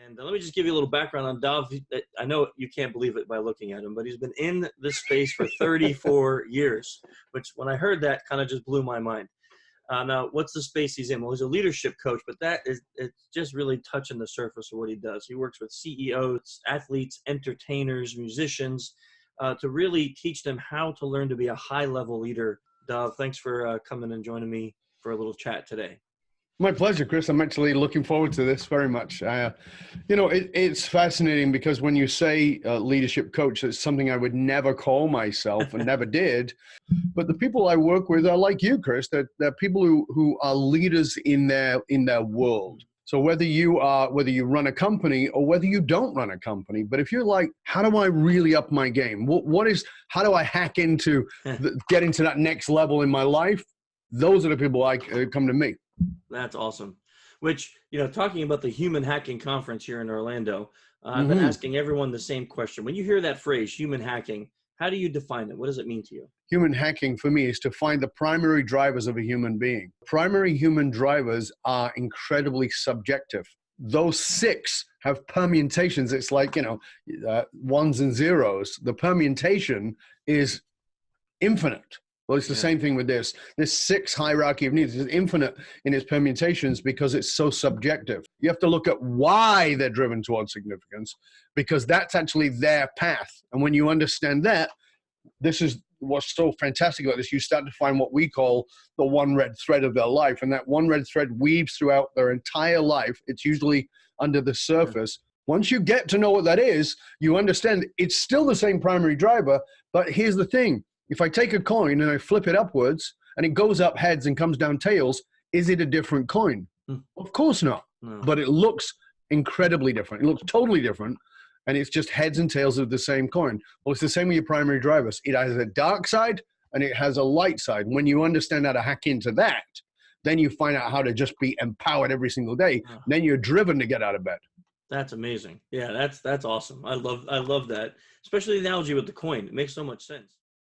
And let me just give you a little background on Dov. I know you can't believe it by looking at him, but he's been in this space for 34 years, which when I heard that kind of just blew my mind. Now, what's the space he's in? Well, he's a leadership coach, but it's just really touching the surface of what he does. He works with CEOs, athletes, entertainers, musicians, to really teach them how to learn to be a high-level leader. Dov, thanks for coming and joining me for a little chat today. My pleasure, Chris. I'm actually looking forward to this very much. It's fascinating because when you say leadership coach, it's something I would never call myself and never did. But the people I work with are like you, Chris. They're people who are leaders in their world. So whether you run a company or whether you don't run a company, but if you're like, how do I really up my game? How do I hack into get into that next level in my life? Those are the people come to me. That's awesome. Which, talking about the Human Hacking Conference here in Orlando, I've been asking everyone the same question. When you hear that phrase, human hacking, how do you define it? What does it mean to you? Human hacking for me is to find the primary drivers of a human being. Primary human drivers are incredibly subjective. Those 6 have permutations. It's like, ones and zeros. The permutation is infinite. Well, it's the same thing with this. This 6 hierarchy of needs is infinite in its permutations because it's so subjective. You have to look at why they're driven towards significance because that's actually their path. And when you understand that, this is what's so fantastic about this. You start to find what we call the one red thread of their life. And that one red thread weaves throughout their entire life. It's usually under the surface. Once you get to know what that is, you understand it's still the same primary driver. But here's the thing. If I take a coin and I flip it upwards and it goes up heads and comes down tails, is it a different coin? Of course not. No. But it looks incredibly different. It looks totally different. And it's just heads and tails of the same coin. Well, it's the same with your primary drivers. It has a dark side and it has a light side. When you understand how to hack into that, then you find out how to just be empowered every single day. Then you're driven to get out of bed. That's amazing. Yeah, that's awesome. I love that. Especially the analogy with the coin. It makes so much sense.